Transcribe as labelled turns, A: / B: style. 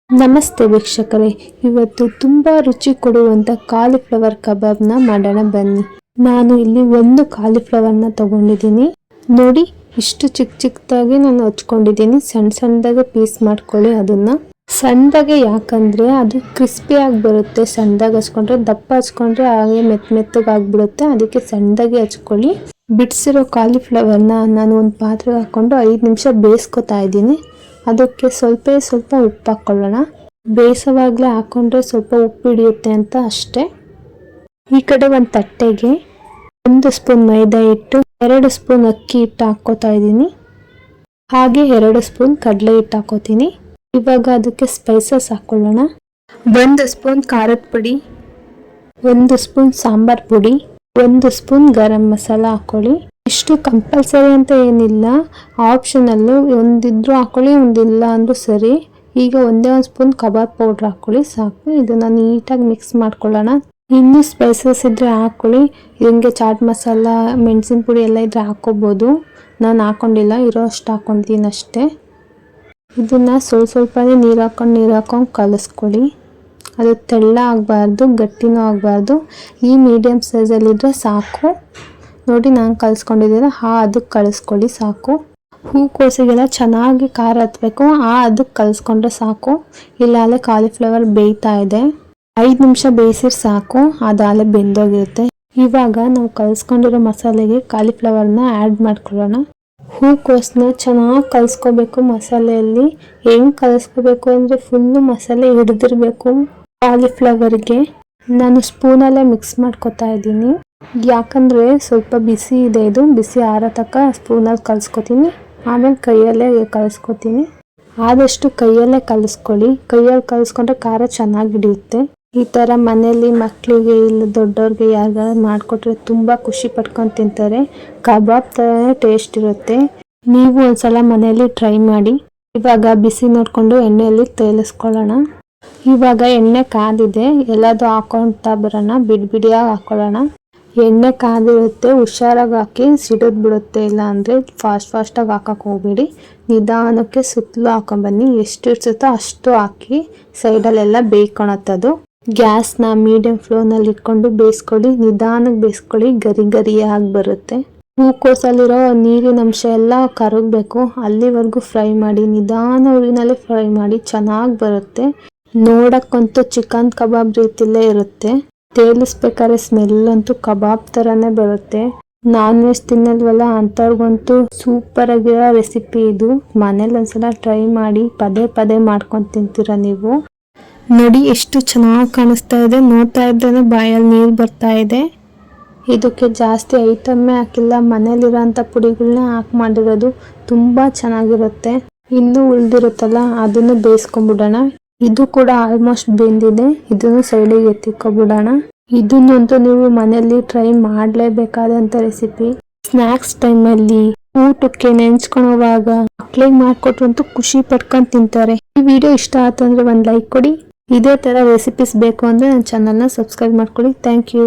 A: ನಮಸ್ತೆ ವೀಕ್ಷಕರೇ, ಇವತ್ತು ತುಂಬಾ ರುಚಿ ಕೊಡುವಂತ ಕಾಲಿಫ್ಲವರ್ ಕಬಾಬ್ನ ಮಾಡೋಣ ಬನ್ನಿ. ನಾನು ಇಲ್ಲಿ ಒಂದು ಕಾಲಿಫ್ಲವರ್ನ ತಗೊಂಡಿದ್ದೀನಿ. ನೋಡಿ, ಇಷ್ಟು ಚಿಕ್ಕದಾಗಿ ನಾನು ಹಚ್ಕೊಂಡಿದ್ದೀನಿ. ಸಣ್ಣ ಸಣ್ಣದಾಗಿ ಪೀಸ್ ಮಾಡ್ಕೊಳ್ಳಿ. ಅದನ್ನ ಸಣ್ಣದಾಗೆ, ಯಾಕಂದ್ರೆ ಅದು ಕ್ರಿಸ್ಪಿ ಆಗಿ ಬರುತ್ತೆ. ಸಣ್ಣದಾಗಿ ಹಚ್ಕೊಂಡ್ರೆ, ದಪ್ಪ ಹಚ್ಕೊಂಡ್ರೆ ಹಾಗೆ ಮೆತ್ತಗೆ ಆಗ್ಬಿಡುತ್ತೆ. ಅದಕ್ಕೆ ಸಣ್ಣದಾಗಿ ಹಚ್ಕೊಳ್ಳಿ. ಬಿಡಿಸಿರೋ ಕಾಲಿಫ್ಲವರ್ನ ನಾನು ಒಂದು ಪಾತ್ರೆಗೆ ಹಾಕೊಂಡು 5 ನಿಮಿಷ ಬೇಯಿಸ್ಕೊತಾ ಇದ್ದೀನಿ. ಅದಕ್ಕೆ ಸ್ವಲ್ಪ ಉಪ್ಪು ಹಾಕೊಳ್ಳೋಣ. ಬೇಯಿಸೋವಾಗಲೇ ಹಾಕೊಂಡ್ರೆ ಸ್ವಲ್ಪ ಉಪ್ಪು ಹಿಡಿಯುತ್ತೆ ಅಂತ ಅಷ್ಟೇ. ಈ ಕಡೆ ಒಂದು ತಟ್ಟೆಗೆ 1 ಸ್ಪೂನ್ ಮೈದಾ ಹಿಟ್ಟು, 2 ಸ್ಪೂನ್ ಅಕ್ಕಿ ಹಿಟ್ಟು ಹಾಕೋತಾ ಇದ್ದೀನಿ. ಹಾಗೆ 2 ಸ್ಪೂನ್ ಕಡಲೆ ಹಿಟ್ಟು ಹಾಕೋತೀನಿ. ಇವಾಗ ಅದಕ್ಕೆ ಸ್ಪೈಸಸ್ ಹಾಕೊಳ್ಳೋಣ. 1 ಸ್ಪೂನ್ ಖಾರದ ಪುಡಿ, 1 ಸ್ಪೂನ್ ಸಾಂಬಾರ್ ಪುಡಿ, 1 ಸ್ಪೂನ್ ಗರಂ ಮಸಾಲ ಹಾಕೊಳ್ಳಿ. ಇಷ್ಟು ಕಂಪಲ್ಸರಿ ಅಂತ ಏನಿಲ್ಲ, ಆಪ್ಷನಲ್ಲು. ಒಂದಿದ್ರು ಹಾಕೊಳ್ಳಿ, ಒಂದಿಲ್ಲ ಅಂದ್ರೂ ಸರಿ. ಈಗ 1 ಸ್ಪೂನ್ ಕಬಾಬ್ ಪೌಡ್ರ್ ಹಾಕೊಳ್ಳಿ, ಸಾಕು. ಇದನ್ನ ನೀಟಾಗಿ ಮಿಕ್ಸ್ ಮಾಡ್ಕೊಳ್ಳೋಣ. ಇನ್ನೂ ಸ್ಪೈಸಸ್ ಇದ್ರೆ ಹಾಕೊಳ್ಳಿ. ಹಿಂಗೆ ಚಾಟ್ ಮಸಾಲ, ಮೆಣಸಿನ ಪುಡಿ ಎಲ್ಲ ಇದ್ರೆ ಹಾಕೋಬೋದು. ನಾನು ಹಾಕೊಂಡಿಲ್ಲ, ಇರೋ ಅಷ್ಟು ಹಾಕೊಂಡಿದ್ದೀನಿ ಅಷ್ಟೇ. ಇದನ್ನ ಸ್ವಲ್ಪನೇ ನೀರು ಹಾಕೊಂಡು ಕಲಿಸ್ಕೊಳ್ಳಿ. ಅದು ತೆಳ್ಳ ಆಗಬಾರ್ದು, ಗಟ್ಟಿನೂ ಆಗಬಾರ್ದು. ಈ ಮೀಡಿಯಮ್ ಸೈಜಲ್ಲಿದ್ದರೆ ಸಾಕು. ನೋಡಿ, ನಾನು ಕಲಿಸ್ಕೊಂಡಿದ್ದೀರ ಅದಕ್ಕೆ ಕಳಿಸ್ಕೊಳ್ಳಿ, ಸಾಕು. ಹೂಕೋಸಿಗೆಲ್ಲ ಚೆನ್ನಾಗಿ ಖಾರ ಹತ್ತಬೇಕು, ಅದಕ್ಕೆ ಕಲಿಸ್ಕೊಂಡ್ರೆ ಸಾಕು. ಇಲ್ಲ ಕಾಲಿಫ್ಲವರ್ ಬೇಯ್ತಾ ಇದೆ. 5 ನಿಮಿಷ ಬೇಯಿಸಿದ್ರೆ ಸಾಕು, ಅದಾಲೆ ಬೆಂದೋಗಿರುತ್ತೆ. ಇವಾಗ ನಾವು ಕಲಿಸ್ಕೊಂಡಿರೋ ಮಸಾಲೆಗೆ ಕಾಲಿಫ್ಲವರ್ನ ಆ್ಯಡ್ ಮಾಡ್ಕೊಳ್ಳೋಣ. ಹೂಕೋಸನ್ನ ಚೆನ್ನಾಗಿ ಕಲಿಸ್ಕೋಬೇಕು ಮಸಾಲೆಯಲ್ಲಿ. ಹೆಂಗೆ ಕಲಿಸ್ಕೋಬೇಕು ಅಂದರೆ ಫುಲ್ಲು ಮಸಾಲೆ ಹಿಡಿದಿರ್ಬೇಕು ಕಾಲಿಫ್ಲವರ್ಗೆ. ನಾನು ಸ್ಪೂನಲ್ಲೇ ಮಿಕ್ಸ್ ಮಾಡ್ಕೊತಾ ಇದ್ದೀನಿ, ಯಾಕಂದರೆ ಸ್ವಲ್ಪ ಬಿಸಿ ಇದೆ. ಇದು ಬಿಸಿ ಆರೋ ತನಕ ಸ್ಪೂನಲ್ಲಿ ಕಲಿಸ್ಕೊತೀನಿ, ಆಮೇಲೆ ಕೈಯಲ್ಲೇ ಕಲಿಸ್ಕೊತೀನಿ. ಆದಷ್ಟು ಕೈಯಲ್ಲೇ ಕಲಿಸ್ಕೊಳ್ಳಿ. ಕೈಯಲ್ಲಿ ಕಲಿಸ್ಕೊಂಡ್ರೆ ಖಾರ ಚೆನ್ನಾಗಿ ಹಿಡಿಯುತ್ತೆ. ಈ ಥರ ಮನೆಯಲ್ಲಿ ಮಕ್ಕಳಿಗೆ ಇಲ್ಲ ದೊಡ್ಡವ್ರಿಗೆ ಯಾರಿಗಾರು ಮಾಡಿಕೊಟ್ರೆ ತುಂಬ ಖುಷಿ ಪಡ್ಕೊಂಡು ತಿಂತಾರೆ. ಕಬಾಬ್ ಥರನೇ ಟೇಸ್ಟ್ ಇರುತ್ತೆ. ನೀವು ಒಂದ್ಸಲ ಮನೆಯಲ್ಲಿ ಟ್ರೈ ಮಾಡಿ. ಇವಾಗ ಬಿಸಿ ನೋಡಿಕೊಂಡು ಎಣ್ಣೆಯಲ್ಲಿ ತೇಲಿಸ್ಕೊಳ್ಳೋಣ. ಇವಾಗ ಎಣ್ಣೆ ಕಾದಿದೆ, ಎಲ್ಲದೂ ಹಾಕೊಳ್ತಾ ಬರೋಣ. ಬಿಡಿಯಾಗಿ ಹಾಕೊಳ್ಳೋಣ. ಎಣ್ಣೆ ಕಾದಿರುತ್ತೆ, ಹುಷಾರಾಗಿ ಹಾಕಿ, ಸಿಡಿದು ಬಿಡುತ್ತೆ. ಇಲ್ಲ ಅಂದರೆ ಫಾಸ್ಟಾಗಿ ಹಾಕಕ್ಕೆ ಹೋಗ್ಬೇಡಿ. ನಿಧಾನಕ್ಕೆ ಸುತ್ತಲೂ ಹಾಕೊಂಡ್ಬನ್ನಿ. ಎಷ್ಟು ಇರ್ಸುತ್ತೋ ಅಷ್ಟು ಹಾಕಿ ಸೈಡಲ್ಲೆಲ್ಲ ಬೇಯ್ಕೊಳತ್ತದು. ಗ್ಯಾಸ್ನ ಮೀಡಿಯಂ ಫ್ಲೇಮ್ನಲ್ಲಿ ಇಟ್ಕೊಂಡು ಬೇಯಿಸ್ಕೊಳ್ಳಿ. ನಿಧಾನಕ್ಕೆ ಬೇಯಿಸ್ಕೊಳ್ಳಿ, ಗರಿಯಾಗಿ ಬರುತ್ತೆ. ಹೂಕೋಸಲ್ಲಿರೋ ನೀರಿನ ಅಂಶ ಎಲ್ಲ ಕರಗಬೇಕು, ಅಲ್ಲಿವರೆಗೂ ಫ್ರೈ ಮಾಡಿ. ನಿಧಾನ ಉರಿನಲ್ಲೇ ಫ್ರೈ ಮಾಡಿ, ಚೆನ್ನಾಗಿ ಬರುತ್ತೆ. ನೋಡಕ್ಕಂತೂ ಚಿಕನ್ ಕಬಾಬ್ ರೀತಿಲೇ ಇರುತ್ತೆ. ತೇಲಿಸ್ಬೇಕಾದ್ರೆ ಸ್ಮೆಲ್ ಅಂತೂ ಕಬಾಬ್ ಥರನೇ ಬರುತ್ತೆ. ನಾನ್ ವೆಜ್ ತಿನ್ನಲ್ವಲ್ಲ ಅಂಥವ್ರಿಗಂತೂ ಸೂಪರ್ ಆಗಿರೋ ರೆಸಿಪಿ ಇದು. ಮನೇಲಿ ಒಂದ್ಸಲ ಟ್ರೈ ಮಾಡಿ, ಪದೇ ಮಾಡ್ಕೊಂಡು ತಿಂತೀರ ನೀವು. ನೋಡಿ, ಎಷ್ಟು ಚೆನ್ನಾಗಿ ಕಾಣಿಸ್ತಾ ಇದೆ. ನೋಡ್ತಾ ಇದ್ದೇನೆ ಬಾಯಲ್ಲಿ ನೀರು ಬರ್ತಾ ಇದೆ. ಇದಕ್ಕೆ ಜಾಸ್ತಿ ಐಟಮ್ಮೇ ಹಾಕಿಲ್ಲ, ಮನೇಲಿರೋಂಥ ಪುಡಿಗಳನ್ನ ಹಾಕಿ ಮಾಡಿರೋದು. ತುಂಬ ಚೆನ್ನಾಗಿರುತ್ತೆ. ಇನ್ನೂ ಉಳಿದಿರುತ್ತಲ್ಲ, ಅದನ್ನು ಬೇಯಿಸ್ಕೊಂಡ್ಬಿಡೋಣ. ಇದು ಕೂಡ ಆಲ್ಮೋಸ್ಟ್ ಬೆಂದಿದೆ. ಇದನ್ನು ಸೈಡಿಗೆ ಎತ್ತಿಕೊಬಿಡೋಣ. ಇದನ್ನಂತೂ ನೀವು ಮನೆಯಲ್ಲಿ ಟ್ರೈ ಮಾಡಲೇಬೇಕಾದಂಥ ರೆಸಿಪಿ. ಸ್ನ್ಯಾಕ್ಸ್ ಟೈಮಲ್ಲಿ ಊಟಕ್ಕೆ ನೆಂಚ್ಕೊಳ್ಳೋವಾಗ ಮಕ್ಳಿಗೆ ಮಾಡಿಕೊಟ್ರಂತೂ ಖುಷಿ ಪಡ್ಕೊಂಡು ತಿಂತಾರೆ. ಈ ವಿಡಿಯೋ ಇಷ್ಟ ಆಯ್ತು ಅಂದರೆ ಒಂದು ಲೈಕ್ ಕೊಡಿ. ಇದೇ ಥರ ರೆಸಿಪೀಸ್ ಬೇಕು ಅಂದರೆ ನನ್ನ ಚಾನಲ್ನ ಸಬ್ಸ್ಕ್ರೈಬ್ ಮಾಡ್ಕೊಳ್ಳಿ. Thank you.